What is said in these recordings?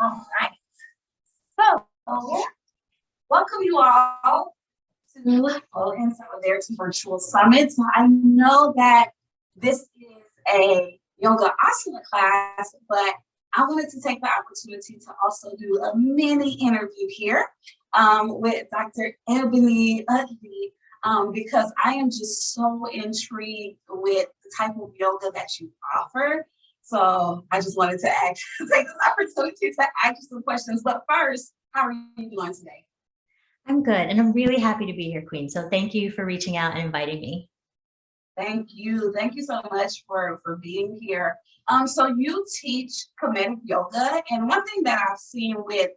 All right. So, welcome you all to Flow in Solidarity Virtual Summit. So, I know that this is a yoga asana class, but I wanted to take the opportunity to also do a mini interview here with Dr. Ebony because I am just so intrigued with the type of yoga that you offer. So I just wanted to take this opportunity to ask you some questions. But first, how are you doing today? I'm good, and I'm really happy to be here, Queen. So thank you for reaching out and inviting me. Thank you. Thank you so much for being here. So you teach Kemetic Yoga, and one thing that I've seen with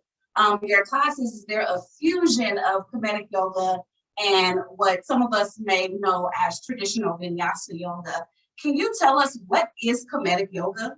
your classes is there a fusion of Kemetic Yoga and what some of us may know as traditional Vinyasa Yoga. Can you tell us what is Kemetic Yoga?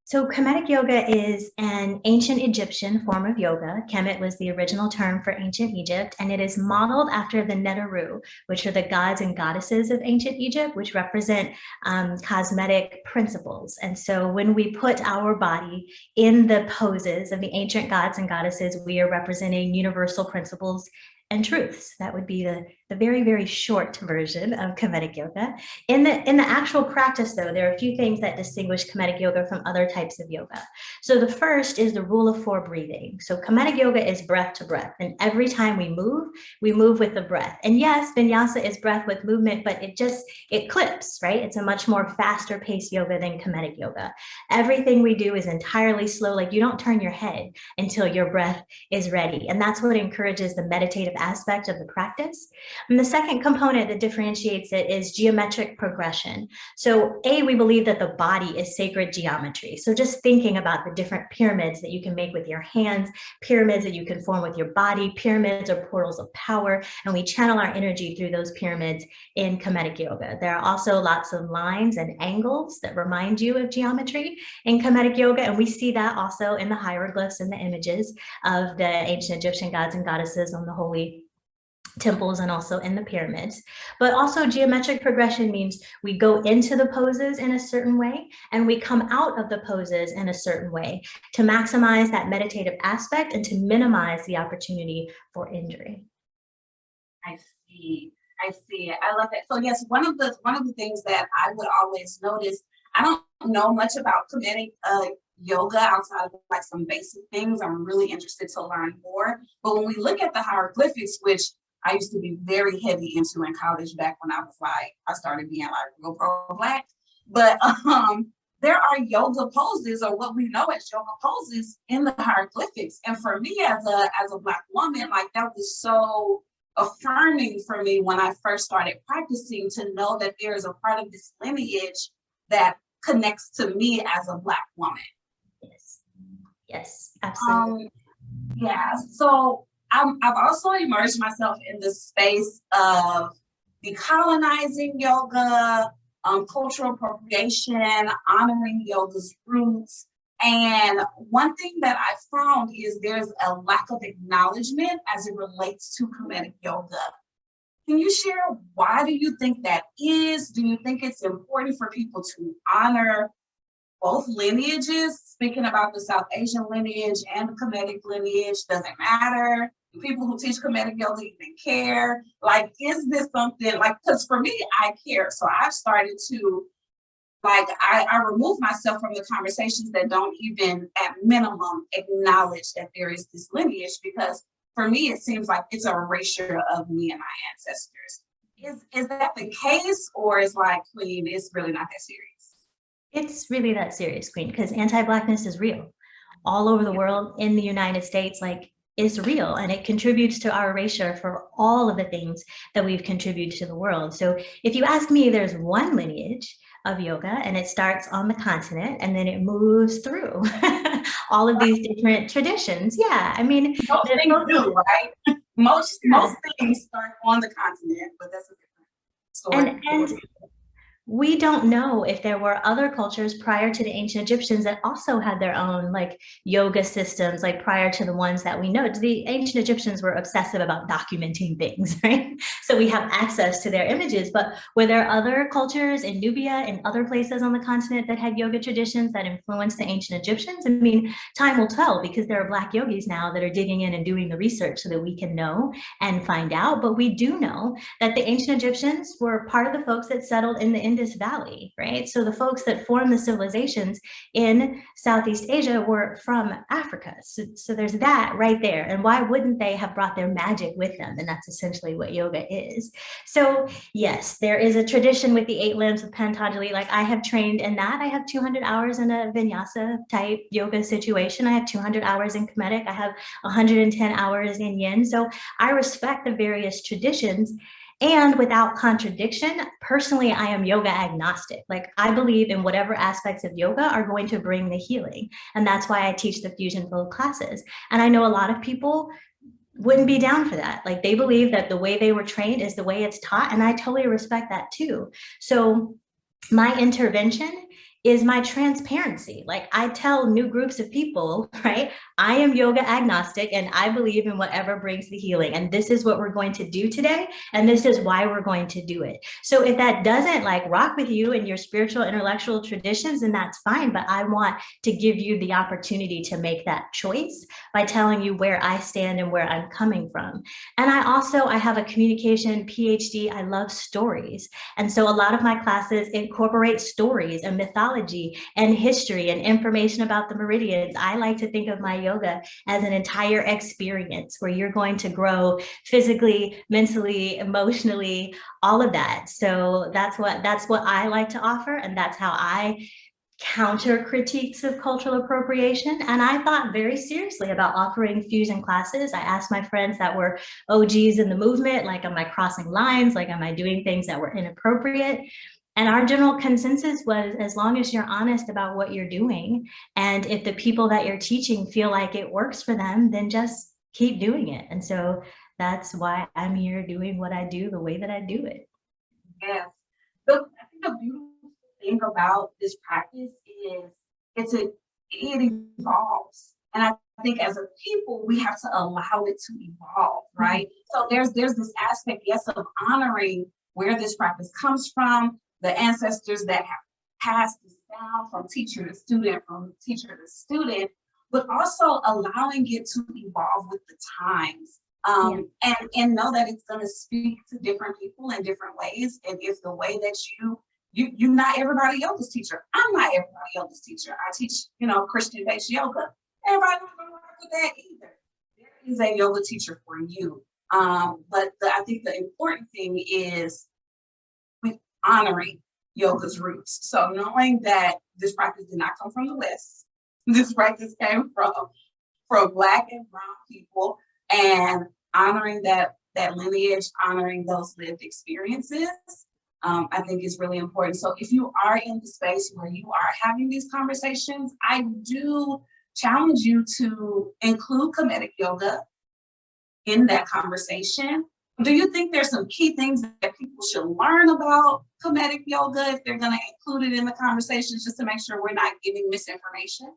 So Kemetic Yoga is an ancient Egyptian form of yoga. Kemet was the original term for ancient Egypt, and it is modeled after the Neteru, which are the gods and goddesses of ancient Egypt, which represent cosmetic principles. And so when we put our body in the poses of the ancient gods and goddesses, we are representing universal principles and truths. That would be the very, very short version of Kemetic Yoga. In the actual practice, though, there are a few things that distinguish Kemetic Yoga from other types of yoga. So the first is the rule of 4 breathing. So Kemetic Yoga is breath to breath, and every time we move with the breath. And yes, Vinyasa is breath with movement, but it clips, right? It's a much more faster paced yoga than Kemetic Yoga. Everything we do is entirely slow, like you don't turn your head until your breath is ready. And that's what encourages the meditative aspect of the practice. And the second component that differentiates it is geometric progression. So we believe that the body is sacred geometry. So just thinking about the different pyramids that you can make with your hands, pyramids that you can form with your body, pyramids are portals of power, and we channel our energy through those pyramids in Kemetic Yoga. There are also lots of lines and angles that remind you of geometry in Kemetic Yoga, and we see that also in the hieroglyphs and the images of the ancient Egyptian gods and goddesses on the holy temples and also in the pyramids. But also geometric progression means we go into the poses in a certain way and we come out of the poses in a certain way to maximize that meditative aspect and to minimize the opportunity for injury. I see. I love that. So yes, one of the things that I would always notice, I don't know much about Kemetic yoga outside of like some basic things. I'm really interested to learn more. But when we look at the hieroglyphics, which I used to be very heavy into in college back when I started being like real pro-Black. But there are yoga poses, or what we know as yoga poses, in the hieroglyphics. And for me as a Black woman, like that was so affirming for me when I first started practicing, to know that there is a part of this lineage that connects to me as a Black woman. Yes, absolutely. So I've also immersed myself in the space of decolonizing yoga, cultural appropriation, honoring yoga's roots. And one thing that I found is there's a lack of acknowledgement as it relates to Kemetic Yoga. Can you share why do you think that is? Do you think it's important for people to honor both lineages? Speaking about the South Asian lineage and the Kemetic lineage, does it matter? Do people who teach Kemetic Yoga even care? Like, is this something like, because for me, I care. So I've started to, like, I remove myself from the conversations that don't even at minimum acknowledge that there is this lineage, because for me, it seems like it's a erasure of me and my ancestors. Is that the case, or is like, Queen, it's really not that serious? It's really that serious, Queen, because anti-Blackness is real. All over the world, in the United States, like, is real, and it contributes to our erasure for all of the things that we've contributed to the world. So if you ask me, there's one lineage of yoga, and it starts on the continent, and then it moves through all of these different traditions. Yeah, I mean, most things do, right? Most things start on the continent, but that's a different story. we don't know if there were other cultures prior to the ancient Egyptians that also had their own like yoga systems, like prior to the ones that we know. The ancient Egyptians were obsessive about documenting things, right? So we have access to their images, but were there other cultures in Nubia and other places on the continent that had yoga traditions that influenced the ancient Egyptians? I mean, time will tell, because there are Black yogis now that are digging in and doing the research so that we can know and find out. But we do know that the ancient Egyptians were part of the folks that settled in the Indus Valley, right? So the folks that formed the civilizations in Southeast Asia were from Africa. So there's that right there. And why wouldn't they have brought their magic with them? And that's essentially what yoga is. So yes, there is a tradition with the 8 limbs of Patanjali. Like I have trained in that. I have 200 hours in a vinyasa type yoga situation. I have 200 hours in Kemetic. I have 110 hours in Yin. So I respect the various traditions. And without contradiction, personally, I am yoga agnostic. Like I believe in whatever aspects of yoga are going to bring the healing. And that's why I teach the fusion flow classes. And I know a lot of people wouldn't be down for that. Like they believe that the way they were trained is the way it's taught. And I totally respect that too. So my intervention is my transparency. Like I tell new groups of people, right? I am yoga agnostic and I believe in whatever brings the healing. And this is what we're going to do today. And this is why we're going to do it. So if that doesn't like rock with you and your spiritual, intellectual traditions, then that's fine. But I want to give you the opportunity to make that choice by telling you where I stand and where I'm coming from. And I have a communication PhD. I love stories. And so a lot of my classes incorporate stories and mythology and history and information about the meridians. I like to think of my yoga as an entire experience where you're going to grow physically, mentally, emotionally, all of that. So that's what I like to offer, and that's how I counter critiques of cultural appropriation. And I thought very seriously about offering fusion classes. I asked my friends that were OGs in the movement, like, am I crossing lines? Like, am I doing things that were inappropriate? And our general consensus was, as long as you're honest about what you're doing, and if the people that you're teaching feel like it works for them, then just keep doing it. And so that's why I'm here doing what I do the way that I do it. Yes. So I think the beautiful thing about this practice is it evolves. And I think as a people, we have to allow it to evolve, right? So there's this aspect, yes, of honoring where this practice comes from, the ancestors that have passed this down from teacher to student, from teacher to student, but also allowing it to evolve with the times. And know that it's going to speak to different people in different ways. And if the way that you're not everybody yoga's teacher. I'm not everybody yoga's teacher. I teach, Christian-based yoga. Everybody's not going to work with that either. There is a yoga teacher for you. But I think the important thing is honoring yoga's roots. So knowing that this practice did not come from the West, this practice came from Black and Brown people, and honoring that lineage, honoring those lived experiences, I think is really important. So if you are in the space where you are having these conversations, I do challenge you to include Kemetic Yoga in that conversation. Do you think there's some key things that people should learn about Kemetic Yoga if they're going to include it in the conversations, just to make sure we're not giving misinformation?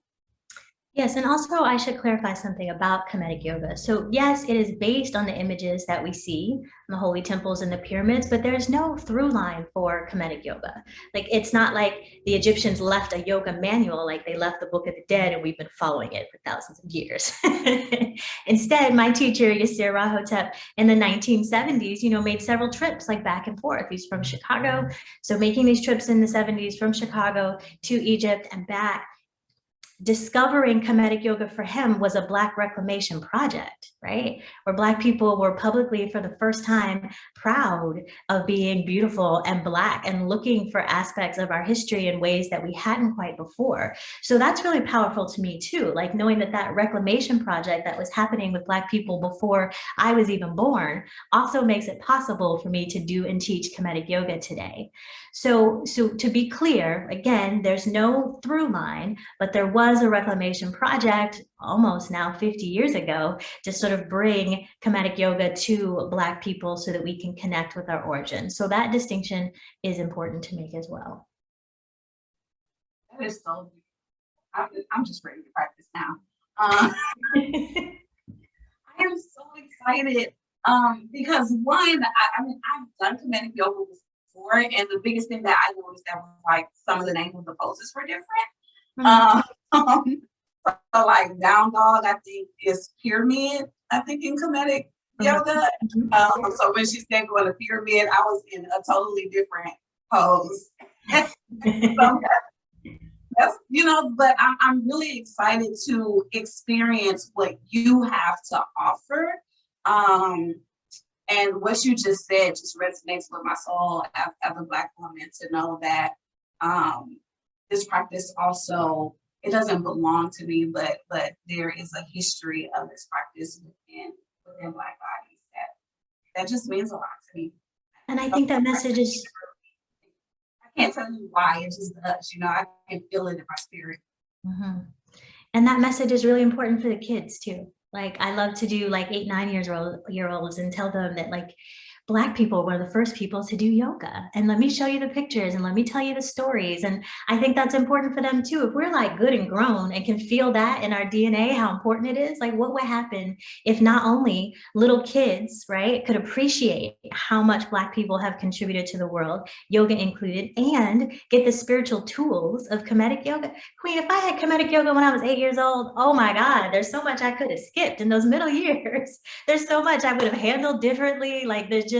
Yes, and also I should clarify something about Kemetic Yoga. So yes, it is based on the images that we see in the holy temples and the pyramids, but there's no through line for Kemetic Yoga. Like it's not like the Egyptians left a yoga manual, like they left the Book of the Dead and we've been following it for thousands of years. Instead, my teacher, Yasir Rahotep, in the 1970s, made several trips like back and forth. He's from Chicago. So making these trips in the 70s from Chicago to Egypt and back, discovering Kemetic Yoga for him was a Black reclamation project, right? Where Black people were publicly for the first time proud of being beautiful and Black and looking for aspects of our history in ways that we hadn't quite before. So that's really powerful to me too, like knowing that reclamation project that was happening with Black people before I was even born also makes it possible for me to do and teach Kemetic Yoga today. So to be clear, again, there's no through line, but there was was a reclamation project almost now 50 years ago to sort of bring Kemetic Yoga to Black people so that we can connect with our origin. So that distinction is important to make as well. That is so beautiful. I'm just ready to practice now. I am so excited because one, I mean, I've done Kemetic Yoga before, and the biggest thing that I noticed that was like some of the names of the poses were different. So like down dog, I think is pyramid. I think in Kemetic Yoga. So when she said going to pyramid, I was in a totally different pose. So that's, you know, but I'm really excited to experience what you have to offer. And what you just said just resonates with my soul as a Black woman, to know that this practice also, it doesn't belong to me, but there is a history of this practice within Black bodies that just means a lot to me. And I think that message is, I can't tell you why, it just does, you know, I can feel it in my spirit. And that message is really important for the kids too. Like I love to do like 8, 9 year olds and tell them that like Black people were the first people to do yoga, and let me show you the pictures and let me tell you the stories. And I think that's important for them too. If we're like good and grown and can feel that in our DNA, how important it is, like what would happen if not only little kids, right, could appreciate how much Black people have contributed to the world, yoga included, and get the spiritual tools of Kemetic Yoga. Queen, if I had Kemetic Yoga when I was 8 years old, oh my God, there's so much I could have skipped in those middle years. There's so much I would have handled differently. Like there's just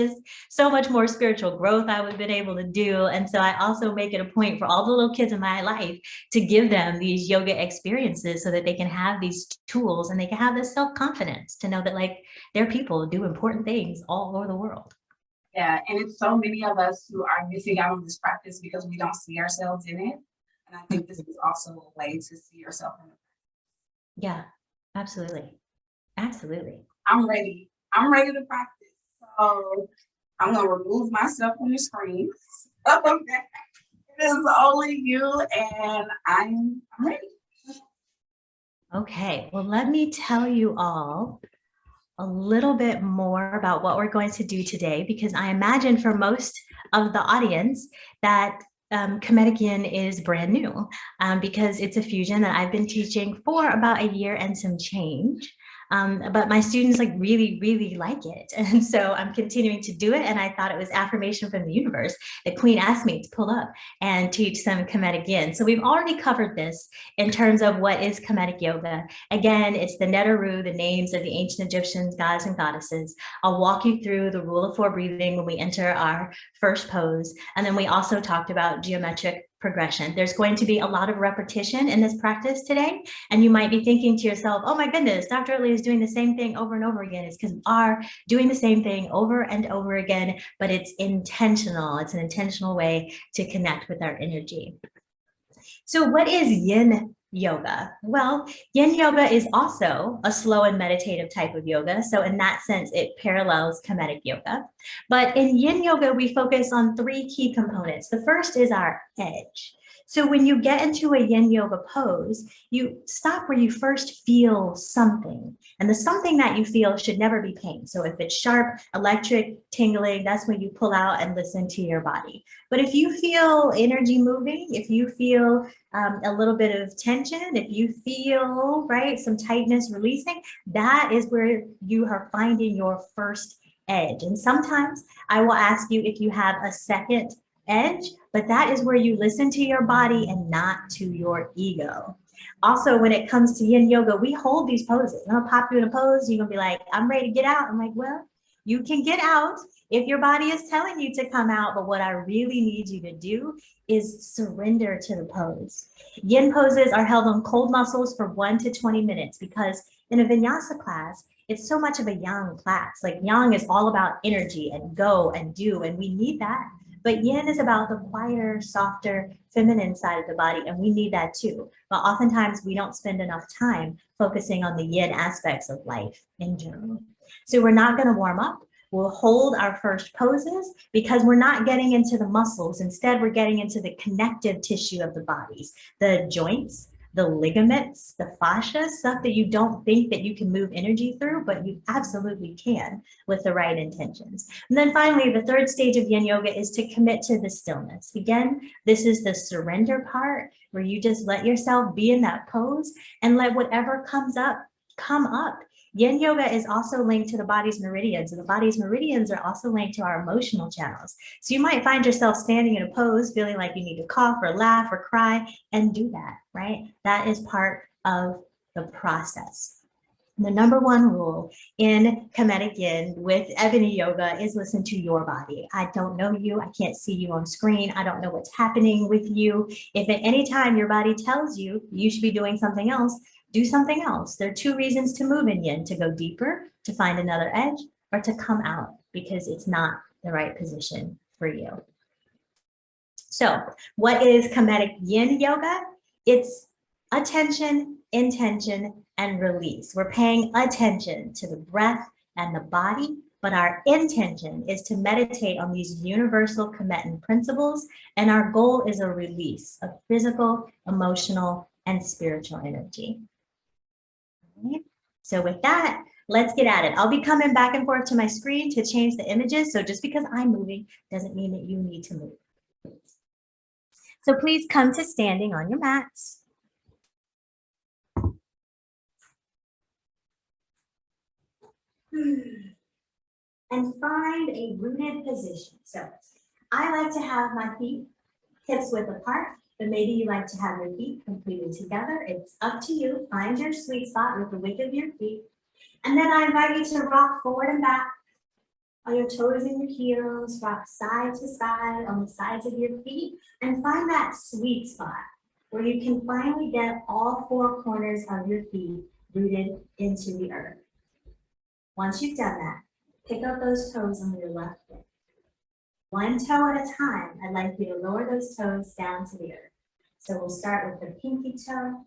so much more spiritual growth I would have been able to do. And so I also make it a point for all the little kids in my life to give them these yoga experiences so that they can have these tools and they can have this self-confidence to know that like their people do important things all over the world. Yeah, and it's so many of us who are missing out on this practice because we don't see ourselves in it. And I think this is also a way to see yourself in it. Yeah, absolutely. Absolutely. I'm ready to practice. So I'm gonna remove myself from the screen. Okay. It is only you and I'm ready. Okay, well, let me tell you all a little bit more about what we're going to do today, because I imagine for most of the audience that Kemetic Yin is brand new because it's a fusion that I've been teaching for about a year and some change. But my students like really like it. And so I'm continuing to do it. And I thought it was affirmation from the universe that Queen asked me to pull up and teach some Kemetic Yin. So we've already covered this in terms of what is Kemetic Yoga. Again, it's the Netaru, the names of the ancient Egyptian gods and goddesses. I'll walk you through the rule of 4 breathing when we enter our first pose. And then we also talked about geometric progression. There's going to be a lot of repetition in this practice today. And you might be thinking to yourself, oh my goodness, Dr. Utley is doing the same thing over and over again. It's because we are doing the same thing over and over again, but it's intentional. It's an intentional way to connect with our energy. So what is Yin Yoga? Well, Yin Yoga is also a slow and meditative type of yoga. So in that sense, it parallels Kemetic Yoga. But in Yin Yoga, we focus on 3 key components. The first is our edge. So when you get into a Yin Yoga pose, you stop where you first feel something. And the something that you feel should never be pain. So if it's sharp, electric, tingling, that's when you pull out and listen to your body. But if you feel energy moving, if you feel a little bit of tension, if you feel, right, some tightness releasing, that is where you are finding your first edge. And sometimes I will ask you if you have a second edge, but that is where you listen to your body and not to your ego. Also, when it comes to Yin Yoga, we hold these poses. I'm gonna pop you in a pose, you're gonna be like, I'm ready to get out. I'm like, well, you can get out if your body is telling you to come out, but what I really need you to do is surrender to the pose. Yin poses are held on cold muscles for 1 to 20 minutes because in a vinyasa class, it's so much of a yang class. Like yang is all about energy and go and do, and we need that. But yin is about the quieter, softer, feminine side of the body, and we need that too. But oftentimes we don't spend enough time focusing on the yin aspects of life in general. So we're not gonna warm up. We'll hold our first poses because we're not getting into the muscles. Instead, we're getting into the connective tissue of the bodies, the joints, the ligaments, the fascia, stuff that you don't think that you can move energy through, but you absolutely can with the right intentions. And then finally, the third stage of yin yoga is to commit to the stillness. Again, this is the surrender part where you just let yourself be in that pose and let whatever comes up, come up. Yin yoga is also linked to the body's meridians, and the body's meridians are also linked to our emotional channels. So you might find yourself standing in a pose, feeling like you need to cough or laugh or cry, and do that, right? That is part of the process. The number one rule in Kemetic Yin with Ebony Yoga is listen to your body. I don't know you. I can't see you on screen. I don't know what's happening with you. If at any time your body tells you you should be doing something else, do something else. There are two reasons to move in Yin: to go deeper, to find another edge, or to come out because it's not the right position for you. So what is Kemetic Yin Yoga? It's attention, intention, and release. We're paying attention to the breath and the body, but our intention is to meditate on these universal Kemetic principles, and our goal is a release of physical, emotional, and spiritual energy. Okay. So with that, let's get at it. I'll be coming back and forth to my screen to change the images, so just because I'm moving doesn't mean that you need to move. So please come to standing on your mats. And find a rooted position. So I like to have my feet hips width apart, but maybe you like to have your feet completely together. It's up to you. Find your sweet spot with the width of your feet. And then I invite you to rock forward and back on your toes and your heels, rock side to side on the sides of your feet, and find that sweet spot where you can finally get all four corners of your feet rooted into the earth. Once you've done that, pick up those toes on your left foot. One toe at a time, I'd like you to lower those toes down to the earth. So we'll start with the pinky toe,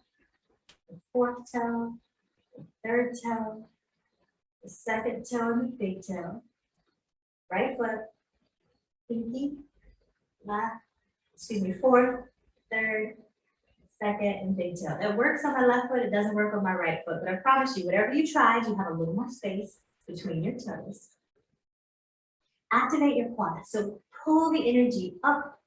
the fourth toe, the third toe, the second toe, and the big toe. Right foot, pinky, left, fourth, third, second, and big toe. It works on my left foot, it doesn't work on my right foot, but I promise you, whatever you tried, you have a little more space between your toes. Activate your quads. So pull the energy up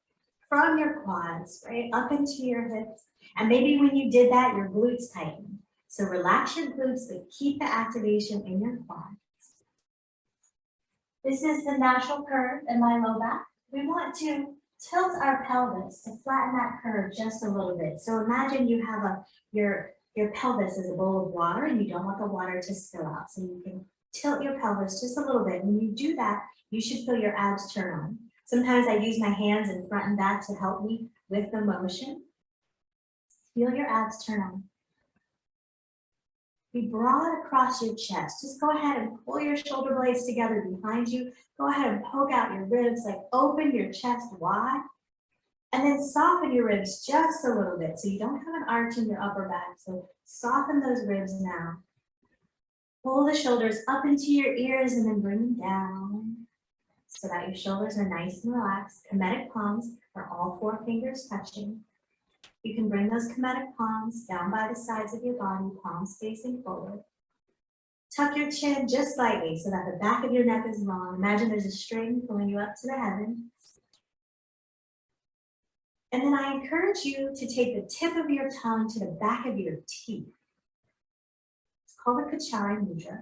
from your quads, right, up into your hips. And maybe when you did that, your glutes tightened. So relax your glutes, but keep the activation in your quads. This is the natural curve in my low back. We want to tilt our pelvis to flatten that curve just a little bit. So imagine you have your pelvis is a bowl of water and you don't want the water to spill out. So you can tilt your pelvis just a little bit. When you do that, you should feel your abs turn on. Sometimes I use my hands in front and back to help me with the motion. Feel your abs turn on. Be broad across your chest. Just go ahead and pull your shoulder blades together behind you. Go ahead and poke out your ribs, like open your chest wide. And then soften your ribs just a little bit so you don't have an arch in your upper back. So soften those ribs now. Pull the shoulders up into your ears and then bring them down so that your shoulders are nice and relaxed. Kemetic palms are all four fingers touching. You can bring those Kemetic palms down by the sides of your body, palms facing forward. Tuck your chin just slightly so that the back of your neck is long. Imagine there's a string pulling you up to the heavens. And then I encourage you to take the tip of your tongue to the back of your teeth. It's called the Kachari Mudra.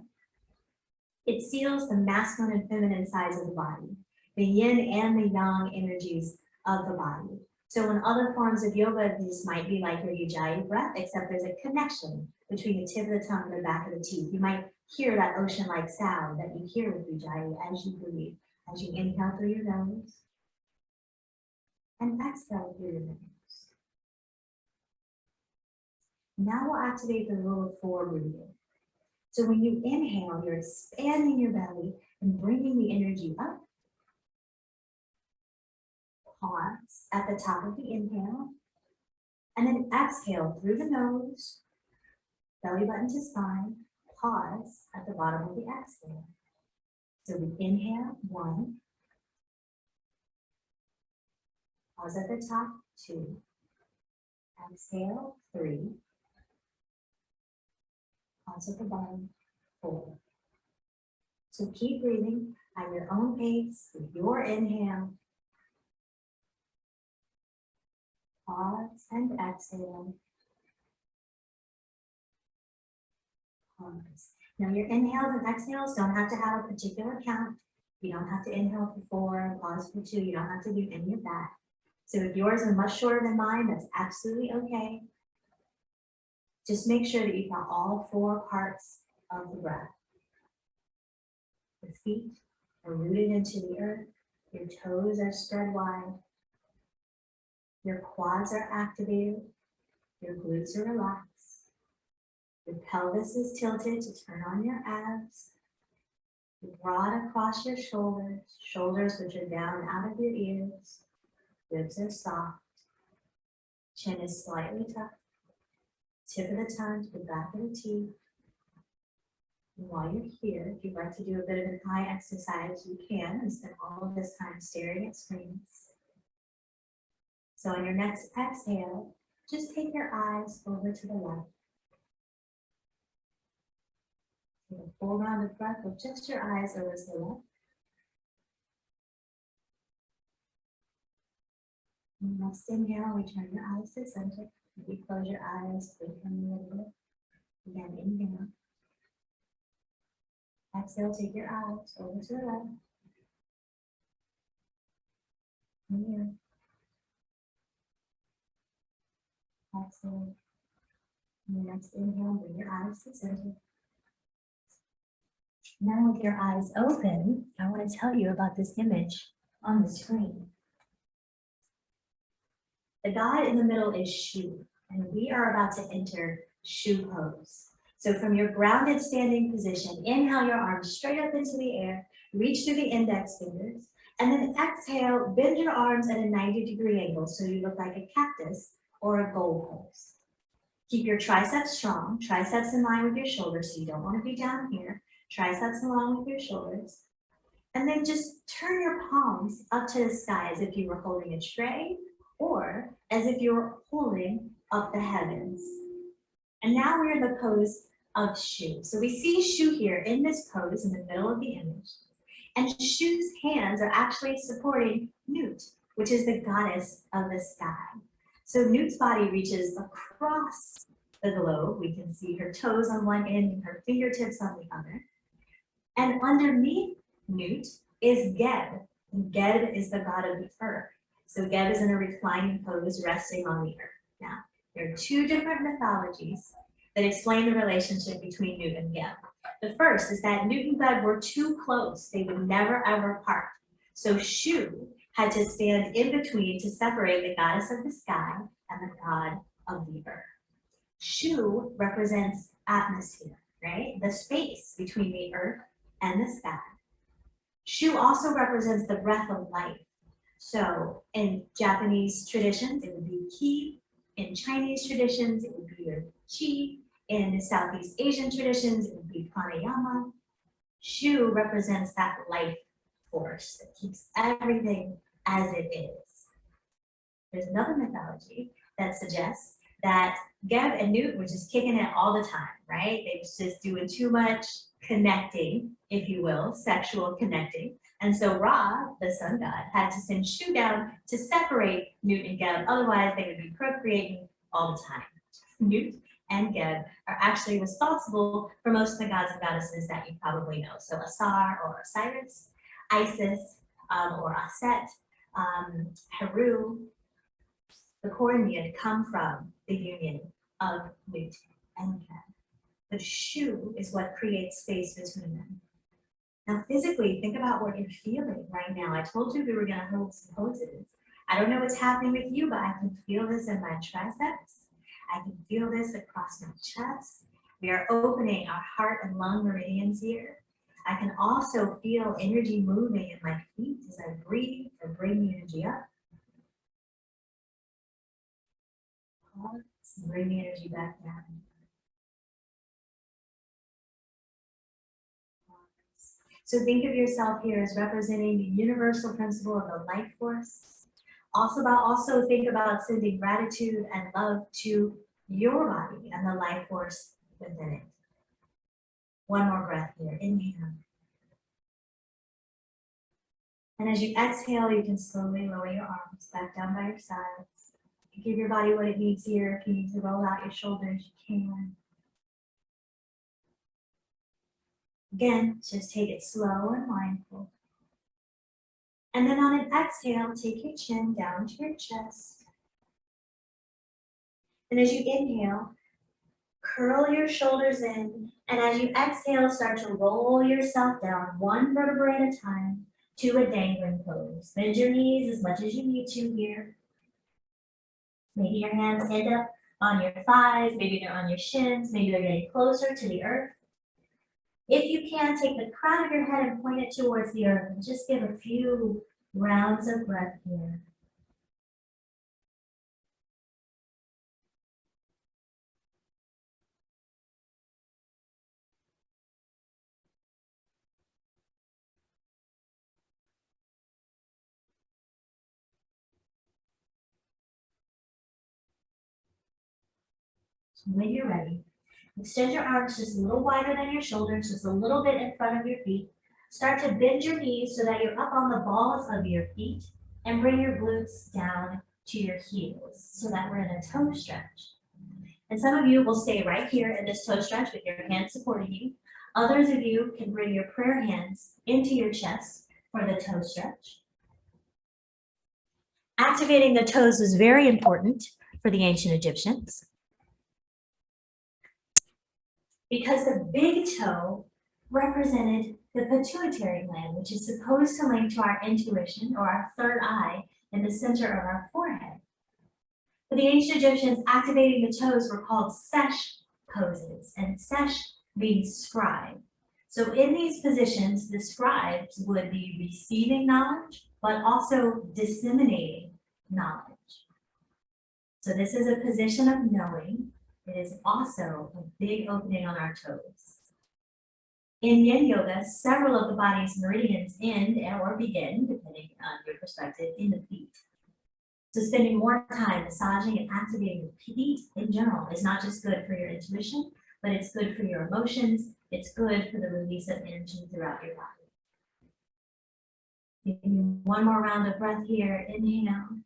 It seals the masculine and feminine sides of the body, the yin and the yang energies of the body. So in other forms of yoga, this might be like your Ujjayi breath, except there's a connection between the tip of the tongue and the back of the teeth. You might hear that ocean-like sound that you hear with Ujjayi as you breathe, as you inhale through your nose and exhale through your nose. Now we'll activate the rule of 4 breathing. So when you inhale, you're expanding your belly and bringing the energy up. Pause at the top of the inhale, and then exhale through the nose, belly button to spine, pause at the bottom of the exhale. So we inhale, 1, pause at the top, 2, Exhale, 3. Pause at the bottom, 4. So keep breathing at your own pace with your inhale. Pause and exhale. Pause. Now your inhales and exhales don't have to have a particular count. You don't have to inhale for 4, pause for 2. You don't have to do any of that. So if yours are much shorter than mine, that's absolutely okay. Just make sure that you've got all 4 parts of the breath. The feet are rooted into the earth. Your toes are spread wide. Your quads are activated. Your glutes are relaxed. Your pelvis is tilted to turn on your abs. You're broad across your shoulders which are down out of your ears. Ribs are soft. Chin is slightly tucked. Tip of the tongue to the back of the teeth. And while you're here, if you'd like to do a bit of an eye exercise, you can, and spend all of this time staring at screens. So on your next exhale, just take your eyes over to the left. Take a full round of breath with just your eyes over to the left. And next inhale, return your eyes to center. Maybe close your eyes, blink them a little bit. Again, inhale. Exhale, take your eyes over to the left. Inhale. Exhale. And the next inhale, bring your eyes to center. Now with your eyes open, I want to tell you about this image on the screen. The god in the middle is Shu, and we are about to enter Shu pose. So from your grounded standing position, inhale your arms straight up into the air, reach through the index fingers, and then exhale, bend your arms at a 90-degree angle so you look like a cactus or a goalpost. Keep your triceps strong, triceps in line with your shoulders, so you don't want to be down here. Triceps in line with your shoulders. And then just turn your palms up to the sky as if you were holding a tray or as if you were holding up the heavens. And now we're in the pose of Shu. So we see Shu here in this pose in the middle of the image. And Shu's hands are actually supporting Nut, which is the goddess of the sky. So Nut's body reaches across the globe. We can see her toes on one end and her fingertips on the other. And underneath Nut is Geb. And Geb is the god of the earth. So Geb is in a reclining pose, resting on the earth. Now, there are 2 different mythologies that explain the relationship between Nut and Geb. The first is that Nut and Geb were too close. They would never ever part. So Shu had to stand in between to separate the goddess of the sky and the god of the earth. Shu represents atmosphere, right? The space between the earth and the sky. Shu also represents the breath of life. So in Japanese traditions, it would be ki. In Chinese traditions, it would be your qi. In Southeast Asian traditions, it would be pranayama. Shu represents that life force that keeps everything as it is. There's another mythology that suggests that Geb and Nut were just kicking it all the time, right? They were just doing too much connecting, if you will, sexual connecting. And so Ra, the sun god, had to send Shu down to separate Nut and Geb. Otherwise, they would be procreating all the time. Nut and Geb are actually responsible for most of the gods and goddesses that you probably know. So Asar or Osiris, Isis or Aset, Heru. The Corinthian come from the union of Nut and Geb. But Shu is what creates space between them. Now, physically, think about what you're feeling right now. I told you we were going to hold some poses. I don't know what's happening with you, but I can feel this in my triceps. I can feel this across my chest. We are opening our heart and lung meridians here. I can also feel energy moving in my feet as I breathe and bring the energy up. Pause, bring the energy back down. So think of yourself here as representing the universal principle of the life force, Also think about sending gratitude and love to your body and the life force within it. One more breath here. Inhale. And as you exhale, you can slowly lower your arms back down by your sides. Give your body what it needs here. If you need to roll out your shoulders, you can. Again, just take it slow and mindful. And then on an exhale, take your chin down to your chest. And as you inhale, curl your shoulders in. And as you exhale, start to roll yourself down one vertebra at a time to a dangling pose. Bend your knees as much as you need to here. Maybe your hands end up on your thighs, maybe they're on your shins, maybe they're getting closer to the earth. If you can, take the crown of your head and point it towards the earth and just give a few rounds of breath here. So when you're ready, extend your arms just a little wider than your shoulders, just a little bit in front of your feet. Start to bend your knees so that you're up on the balls of your feet and bring your glutes down to your heels so that we're in a toe stretch. And some of you will stay right here in this toe stretch with your hands supporting you. Others of you can bring your prayer hands into your chest for the toe stretch. Activating the toes was very important for the ancient Egyptians, because the big toe represented the pituitary gland, which is supposed to link to our intuition or our third eye in the center of our forehead. For the ancient Egyptians, activating the toes were called sesh poses, and sesh means scribe. So in these positions, the scribes would be receiving knowledge, but also disseminating knowledge. So this is a position of knowing. It is also a big opening on our toes. In Yin Yoga, several of the body's meridians end or begin, depending on your perspective, in the feet. So spending more time massaging and activating the feet in general is not just good for your intuition, but it's good for your emotions. It's good for the release of energy throughout your body. Give me one more round of breath here. Inhale.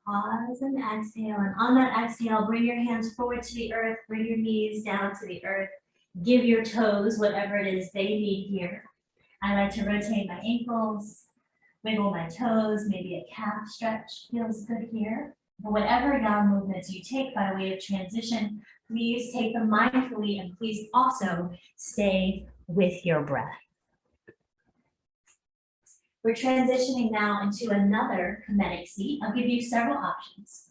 Pause and exhale. And on that exhale, bring your hands forward to the earth. Bring your knees down to the earth. Give your toes whatever it is they need here. I like to rotate my ankles, wiggle my toes, maybe a calf stretch feels good here. But whatever yang movements you take by way of transition, please take them mindfully, and please also stay with your breath. We're transitioning now into another Kemetic seat. I'll give you several options.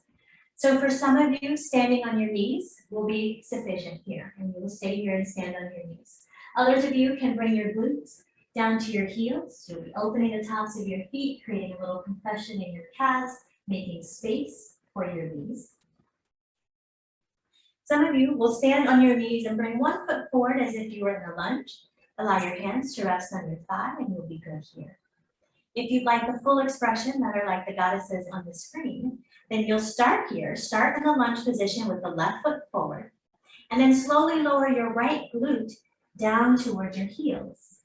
So for some of you, standing on your knees will be sufficient here, and you will stay here and stand on your knees. Others of you can bring your glutes down to your heels. You'll be opening the tops of your feet, creating a little compression in your calves, making space for your knees. Some of you will stand on your knees and bring one foot forward as if you were in a lunge. Allow your hands to rest on your thigh, and you'll be good here. If you'd like the full expression that are like the goddesses on the screen, then you'll start here. Start in the lunge position with the left foot forward, and then slowly lower your right glute down towards your heels.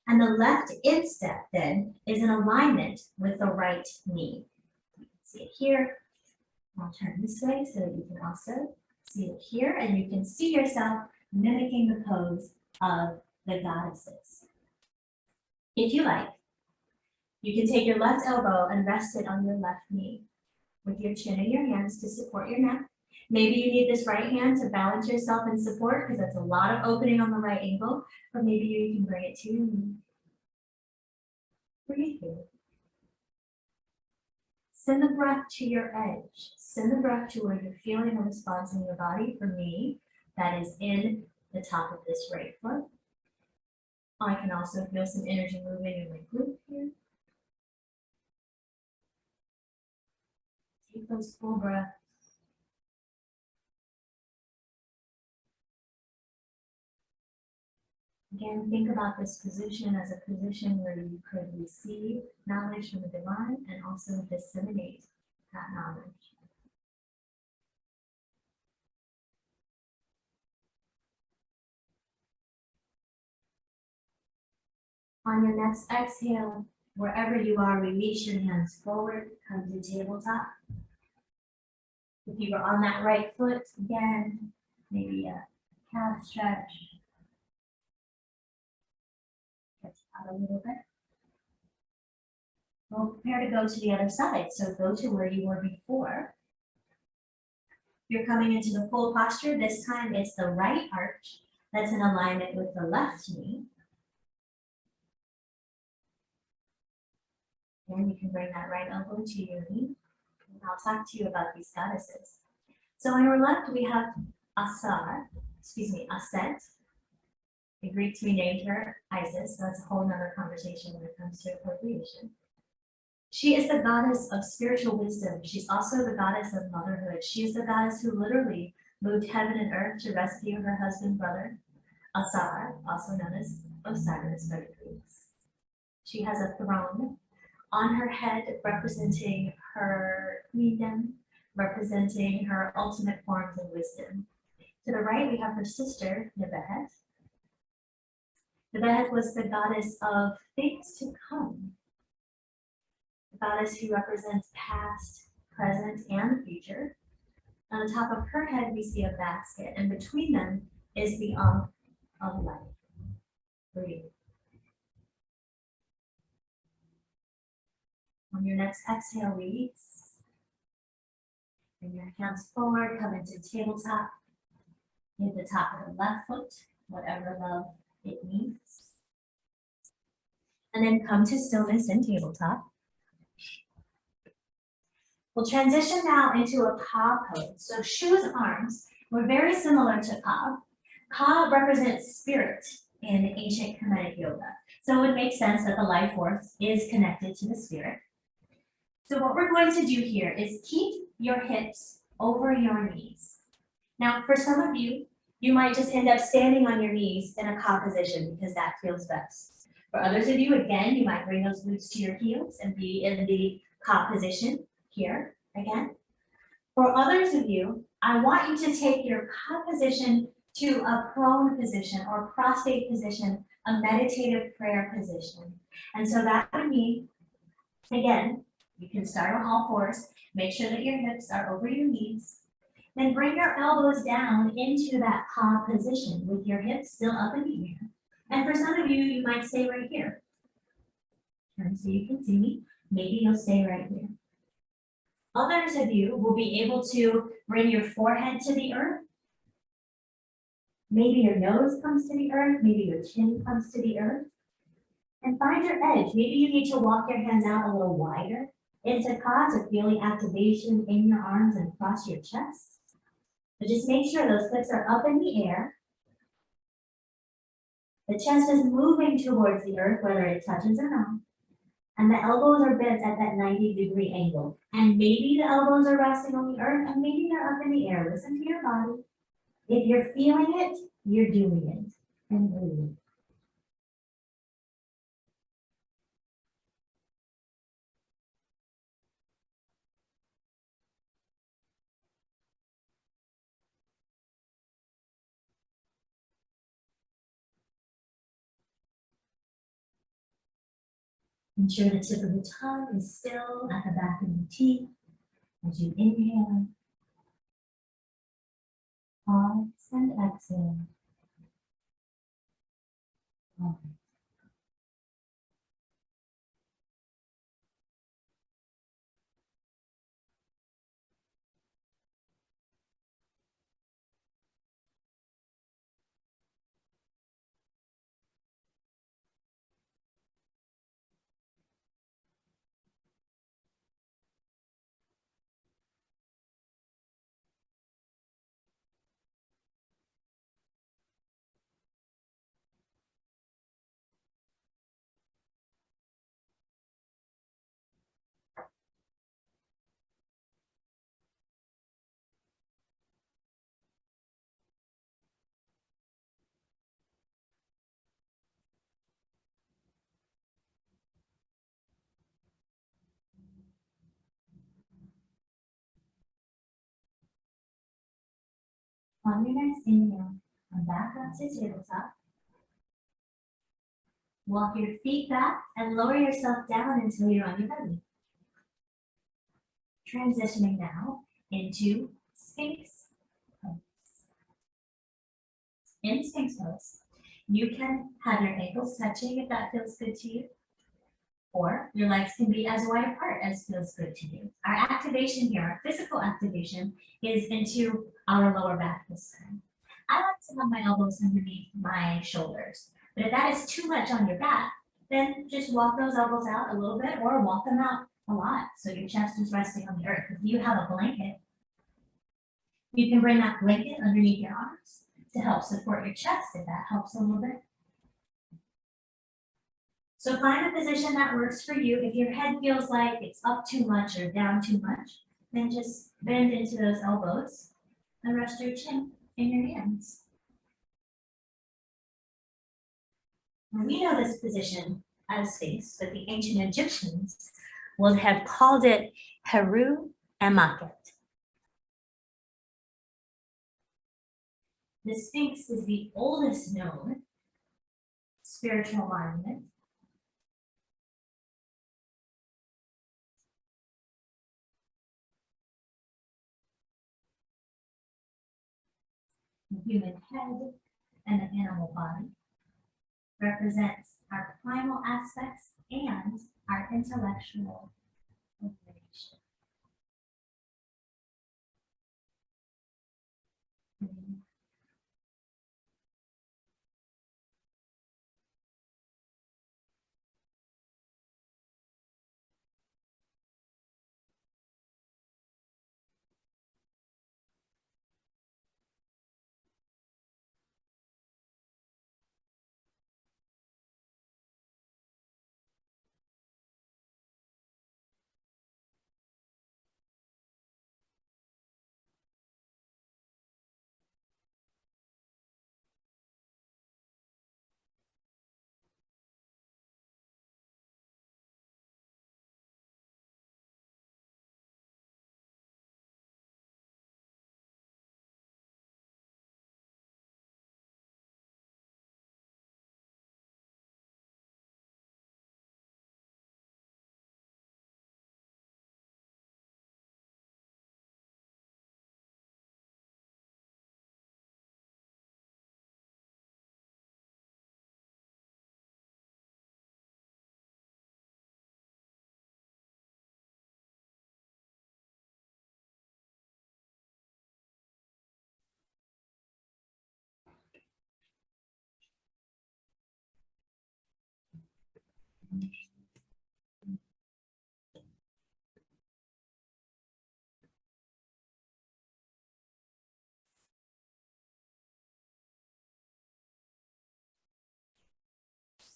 And the left instep then is in alignment with the right knee. You can see it here. I'll turn this way so that you can also see it here, and you can see yourself mimicking the pose of the goddesses. If you like, you can take your left elbow and rest it on your left knee with your chin in your hands to support your neck. Maybe you need this right hand to balance yourself and support, because that's a lot of opening on the right ankle, or maybe you can bring it to your knee. Breathe here. Send the breath to your edge. Send the breath to where you're feeling a response in your body. For me, that is in the top of this right foot. I can also feel some energy moving in my glute here. Take those full breaths. Again, think about this position as a position where you could receive knowledge from the divine and also disseminate that knowledge. On your next exhale, wherever you are, release your hands forward, come to tabletop. If you were on that right foot, again, maybe a calf stretch. Stretch out a little bit. We'll prepare to go to the other side. So go to where you were before. You're coming into the full posture. This time it's the right arch that's in alignment with the left knee. And you can bring that right elbow to your knee. And I'll talk to you about these goddesses. So on your left, we have Aset. The Greeks renamed her Isis. So that's a whole nother conversation when it comes to appropriation. She is the goddess of spiritual wisdom. She's also the goddess of motherhood. She is the goddess who literally moved heaven and earth to rescue her husband brother, Asar, also known as Osiris by the Greeks. She has a throne on her head representing her queendom, representing her ultimate forms of wisdom. To the right, we have her sister, Nebehet. Nebehet was the goddess of things to come. The goddess who represents past, present, and the future. On the top of her head, we see a basket, and between them is the Ankh of life. Breathe. On your next exhale, release. Bring your hands forward, come into tabletop. Hit the top of the left foot, whatever love it needs. And then come to stillness in tabletop. We'll transition now into a Ka pose. So Shu's arms were very similar to Ka. Ka represents spirit in ancient Kemetic Yoga. So it would make sense that the life force is connected to the spirit. So what we're going to do here is keep your hips over your knees. Now, for some of you, you might just end up standing on your knees in a Ka position because that feels best. For others of you, again, you might bring those glutes to your heels and be in the Ka position here again. For others of you, I want you to take your Ka position to a prone position or prostrate position, a meditative prayer position. And so that would mean, again, you can start on all fours, make sure that your hips are over your knees, then bring your elbows down into that Ka position with your hips still up in the air. And for some of you, you might stay right here. Turn so you can see me. Maybe you'll stay right here. Others of you will be able to bring your forehead to the earth. Maybe your nose comes to the earth. Maybe your chin comes to the earth. And find your edge. Maybe you need to walk your hands out a little wider into Ka to feeling activation in your arms and across your chest. But just make sure those hips are up in the air. The chest is moving towards the earth, whether it touches or not. And the elbows are bent at that 90-degree angle. And maybe the elbows are resting on the earth, and maybe they're up in the air. Listen to your body. If you're feeling it, you're doing it. And breathe. Ensure the tip of the tongue is still at the back of your teeth as you inhale. Pause and exhale. Pause. On your next inhale, come back up to tabletop. Walk your feet back and lower yourself down until you're on your belly. Transitioning now into Sphinx pose. In Sphinx pose, you can have your ankles touching if that feels good to you, or your legs can be as wide apart as feels good to you. Our activation here, our physical activation, is into our lower back this time. I like to have my elbows underneath my shoulders, but if that is too much on your back, then just walk those elbows out a little bit or walk them out a lot so your chest is resting on the earth. If you have a blanket, you can bring that blanket underneath your arms to help support your chest if that helps a little bit. So find a position that works for you. If your head feels like it's up too much or down too much, then just bend into those elbows and rest your chin in your hands. Now, we know this position as Sphinx, but the ancient Egyptians would have called it Heru Emaket. The Sphinx is the oldest known spiritual monument. The human head and the animal body represents our primal aspects and our intellectual information.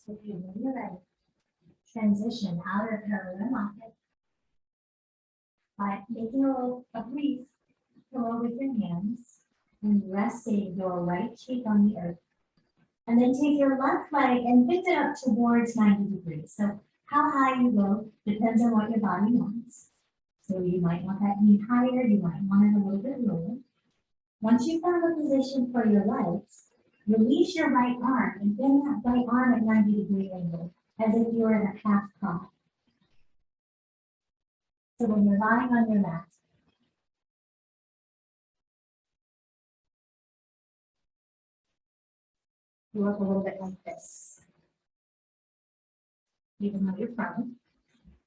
So if you really ready, transition out of Heru Emaket by making a brief pillow with your hands and resting your right cheek on the earth. And then take your left leg and lift it up towards 90 degrees. So how high you go depends on what your body wants. So you might want that knee higher, you might want it a little bit lower. Once you found a position for your legs, release your right arm and bend that right arm at 90-degree angle, as if you were in a half cross. So when you're lying on your mat, you look a little bit like this, even though you're prone.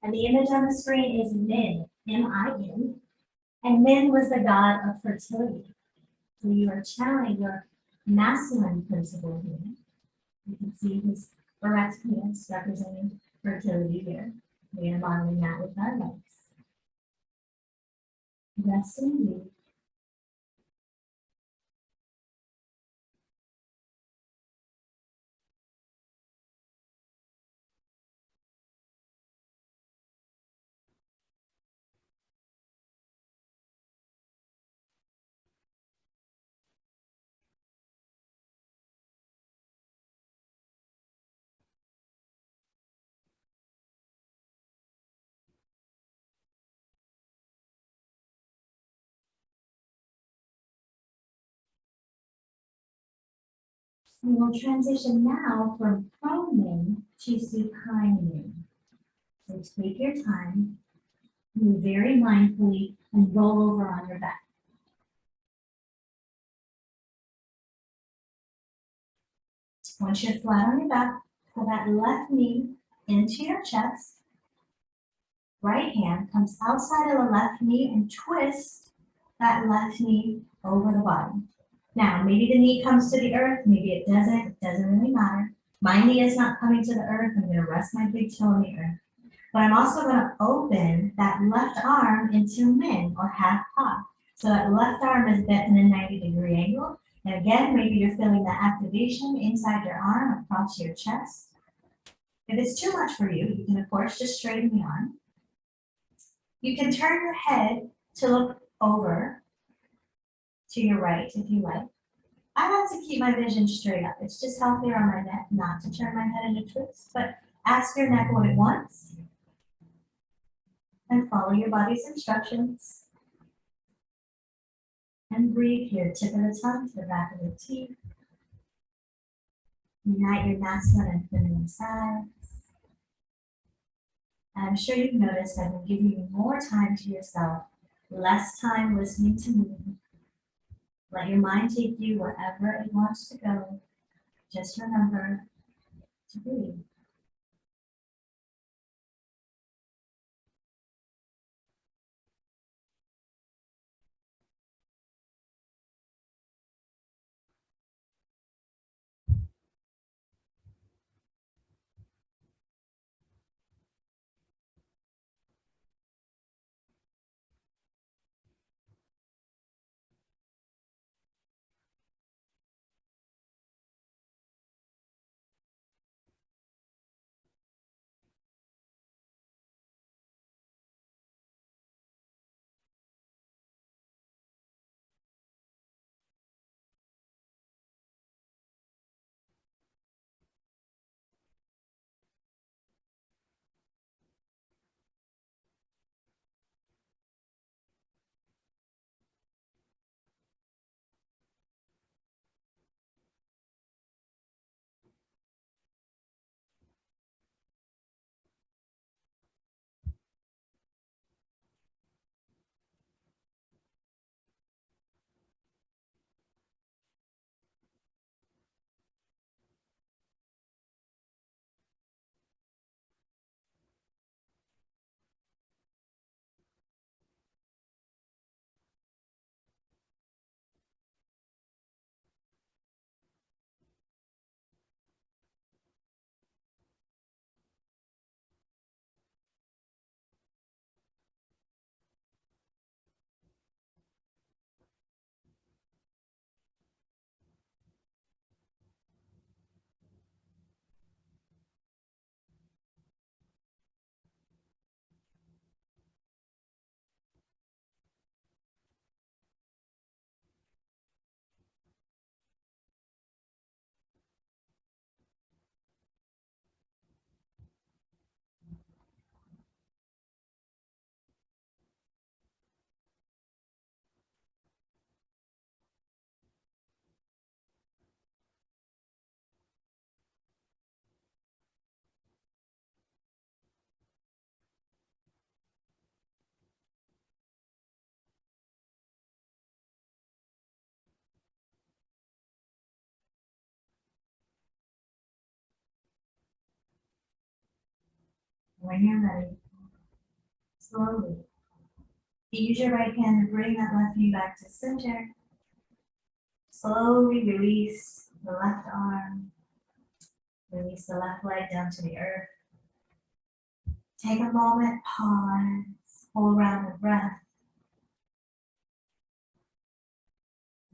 And the image on the screen is Min, M-I-N, and Min was the god of fertility. So you are channeling your masculine principle here. You can see his erect penis representing fertility here. We are modeling that with our legs. Rest in you. We will transition now from prone yin to supine yin. So take your time, move very mindfully, and roll over on your back. Once you're flat on your back, pull that left knee into your chest. Right hand comes outside of the left knee and twist that left knee over the body. Now, maybe the knee comes to the earth, maybe it doesn't really matter. My knee is not coming to the earth, I'm gonna rest my big toe on the earth. But I'm also gonna open that left arm into min or half pop. So that left arm is bent in a 90-degree angle. And again, maybe you're feeling that activation inside your arm across your chest. If it's too much for you, you can of course just straighten the arm. You can turn your head to look over to your right if you like. I like to keep my vision straight up. It's just healthier on my neck not to turn my head into twists, but ask your neck what it wants and follow your body's instructions. And breathe here, tip of the tongue to the back of the teeth. Unite your masculine and feminine sides. And I'm sure you've noticed I've been giving you more time to yourself, less time listening to me. Let your mind take you wherever it wants to go. Just remember to breathe. When you're ready, slowly, use your right hand to bring that left knee back to center. Slowly release the left arm. Release the left leg down to the earth. Take a moment, pause, hold around the breath.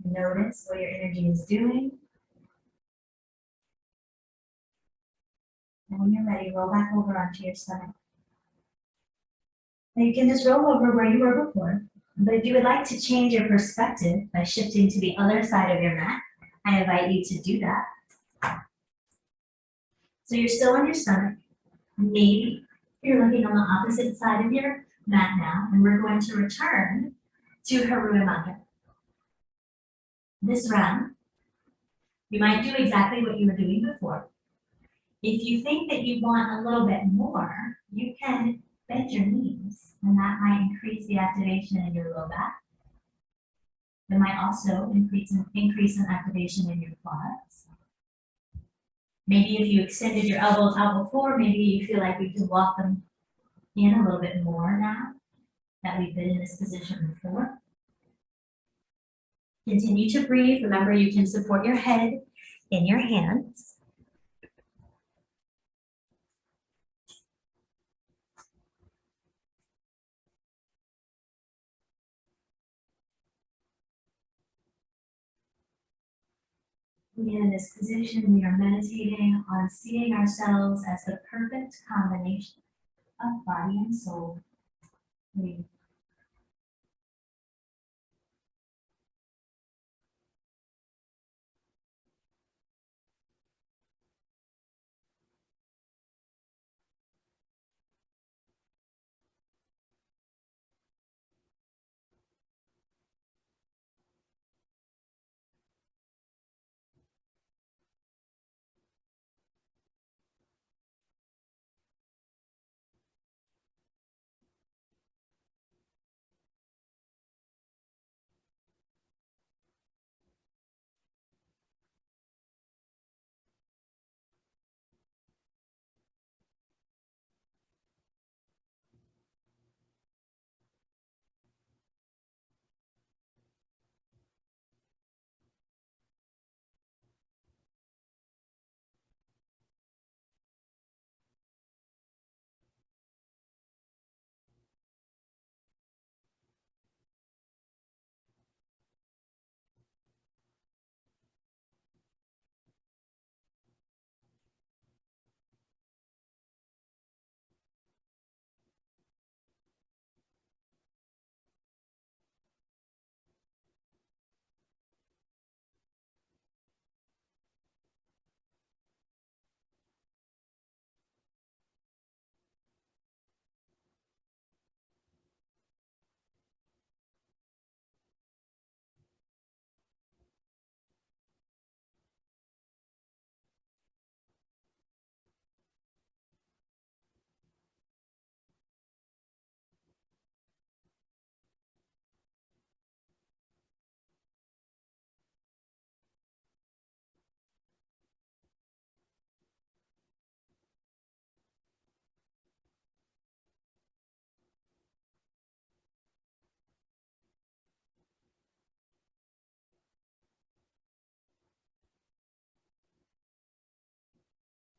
Notice what your energy is doing. And when you're ready, roll back over onto your stomach. Now you can just roll over where you were before. But if you would like to change your perspective by shifting to the other side of your mat, I invite you to do that. So you're still on your stomach. Maybe you're looking on the opposite side of your mat now, and we're going to return to Haru Mantra. This round, You might do exactly what you were doing before. If you think that you want a little bit more, you can bend your knees, and that might increase the activation in your low back. It might also increase an activation in your quads. Maybe if you extended your elbows out before, maybe you feel like you can walk them in a little bit more now that we've been in this position before. Continue to breathe. Remember, you can support your head in your hands. In this position, we are meditating on seeing ourselves as the perfect combination of body and soul. Breathe.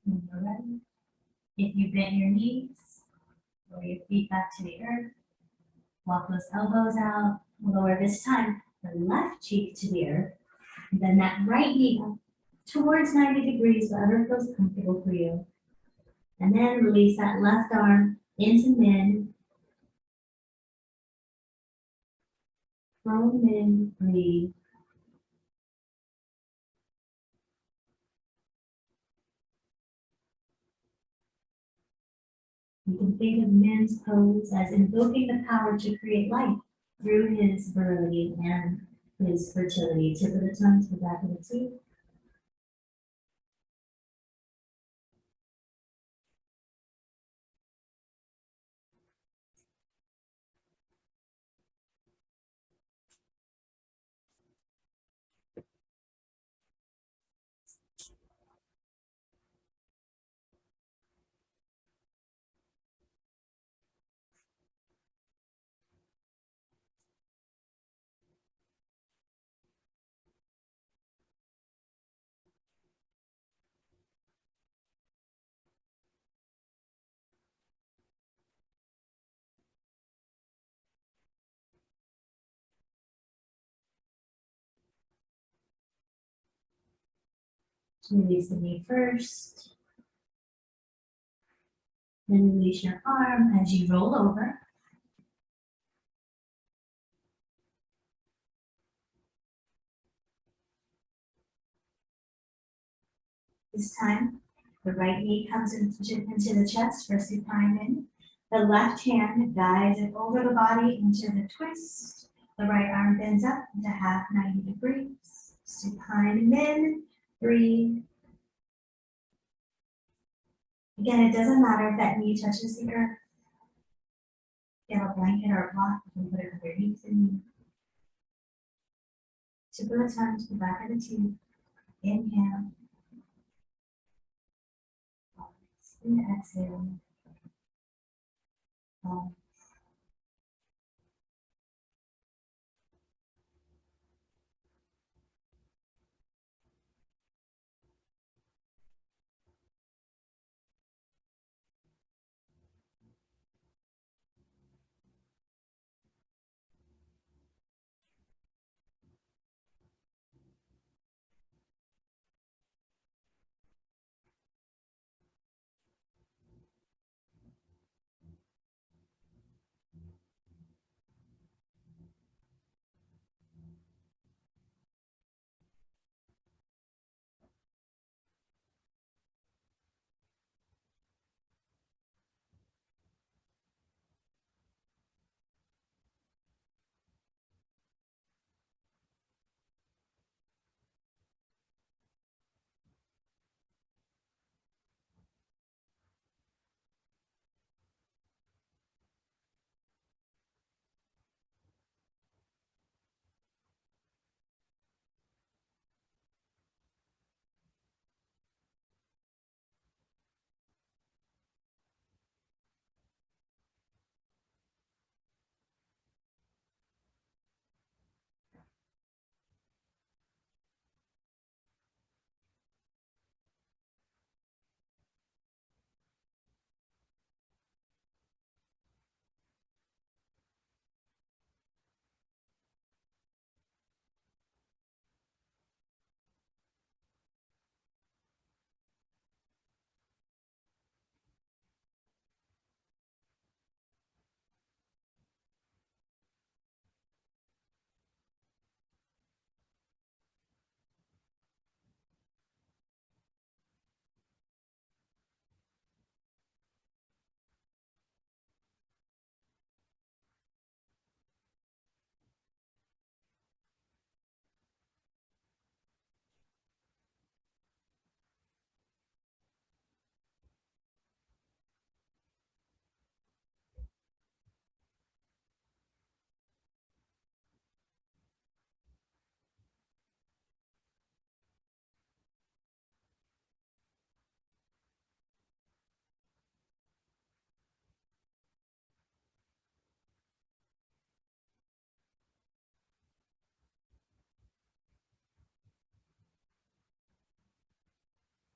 When you're ready, if you bend your knees, lower your feet back to the earth. Walk those elbows out. Lower this time the left cheek to the earth. And then that right knee up towards 90 degrees, wherever feels comfortable for you. And then release that left arm into Min. From Min, breathe. You can think of Min's pose as invoking the power to create life through his virility and his fertility. Tip of the tongue to the back of the teeth. Release the knee first. Then release your arm as you roll over. This time, the right knee comes into the chest for supine in. The left hand guides it over the body into the twist. The right arm bends up into half 90 degrees. Supine in. 3. Again, it doesn't matter if that knee touches the earth. Get a blanket or a block, you can put it underneath the knee. Tip of the tongue to the back of the teeth. Inhale. And exhale. Pause.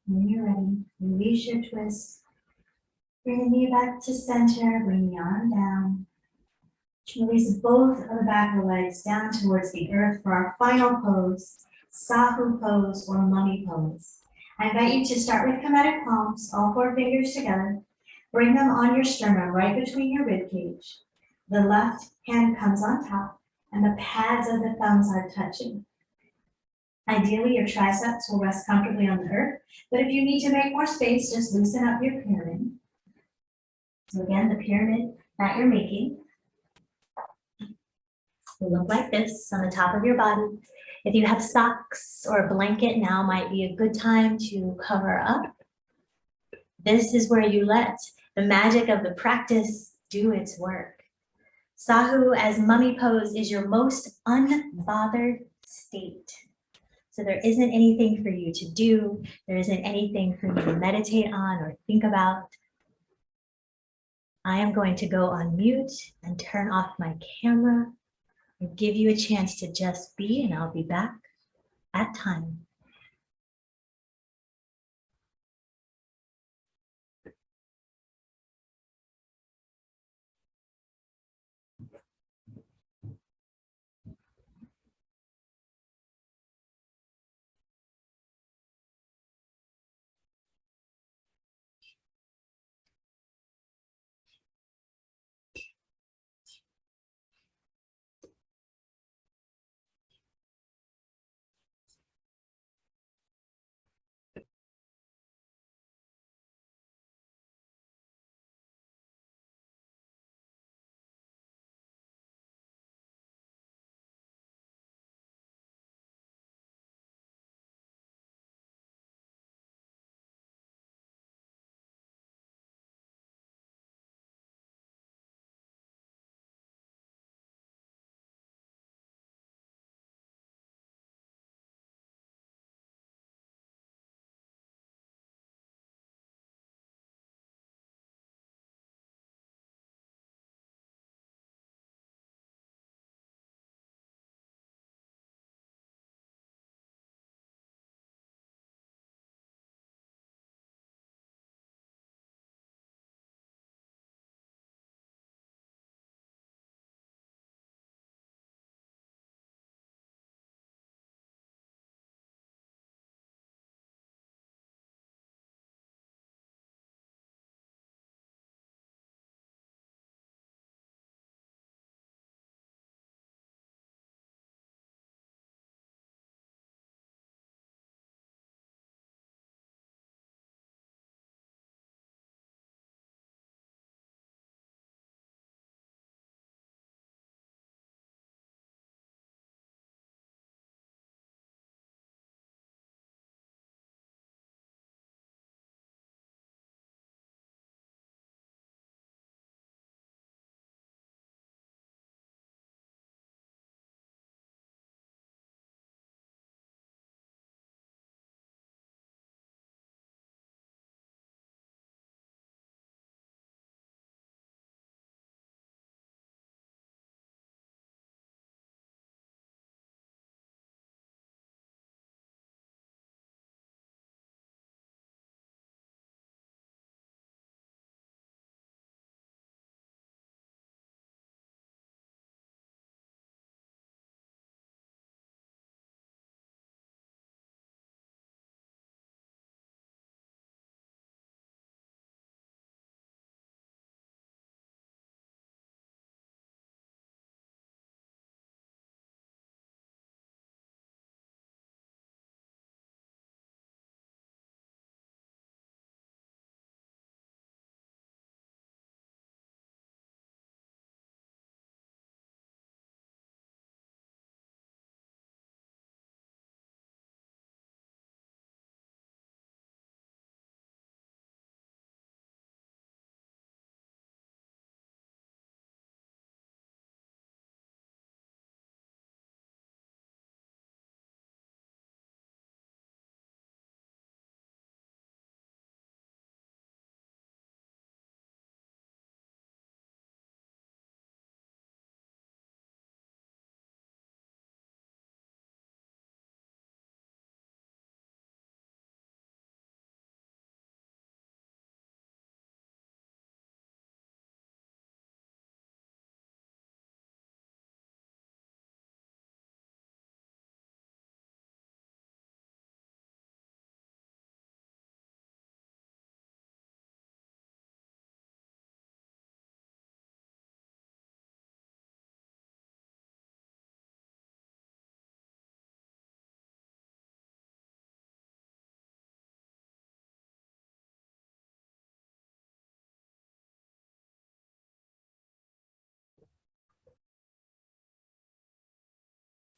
When you're ready, release your twist. Bring the knee back to center, bring the arm down. Release both of the back of the legs down towards the earth for our final pose, Sahu pose or mummy pose. I invite you to start with Kemetic palms, all 4 fingers together. Bring them on your sternum, right between your rib cage. The left hand comes on top, and the pads of the thumbs are touching. Ideally, your triceps will rest comfortably on the earth, but if you need to make more space, just loosen up your pyramid. So again, the pyramid that you're making will look like this on the top of your body. If you have socks or a blanket, now might be a good time to cover up. This is where you let the magic of the practice do its work. Sahu as mummy pose is your most unbothered state. So there isn't anything for you to do. There isn't anything for you to meditate on or think about. I am going to go on mute and turn off my camera and give you a chance to just be, and I'll be back at time.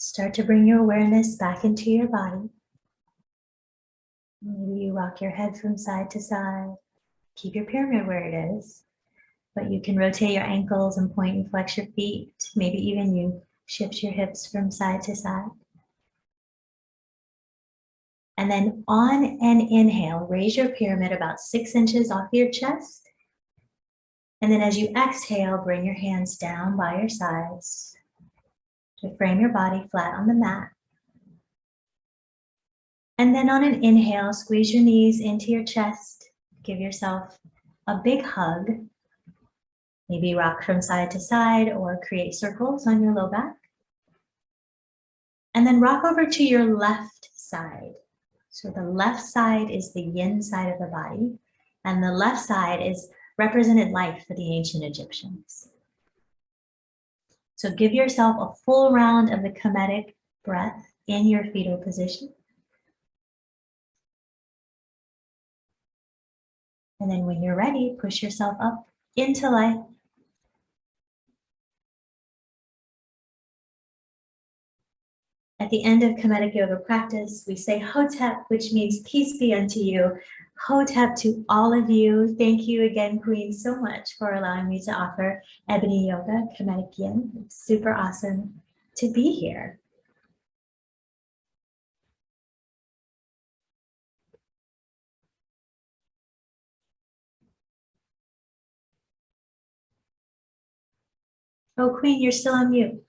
Start to bring your awareness back into your body. Maybe you rock your head from side to side. Keep your pyramid where it is, but you can rotate your ankles and point and flex your feet. Maybe even you shift your hips from side to side. And then on an inhale, raise your pyramid about 6 inches off your chest. And then as you exhale, bring your hands down by your sides to frame your body flat on the mat. And then on an inhale, squeeze your knees into your chest. Give yourself a big hug. Maybe rock from side to side or create circles on your low back. And then rock over to your left side. So the left side is the yin side of the body, and the left side is represented life for the ancient Egyptians. So give yourself a full round of the Kemetic breath in your fetal position. And then when you're ready, push yourself up into life. At the end of Kemetic Yoga practice, we say Hotep, which means peace be unto you. Hotep to all of you. Thank you again, Queen, so much for allowing me to offer Ebony Yoga, Kemetic Yin. It's super awesome to be here. Oh, Queen, you're still on mute.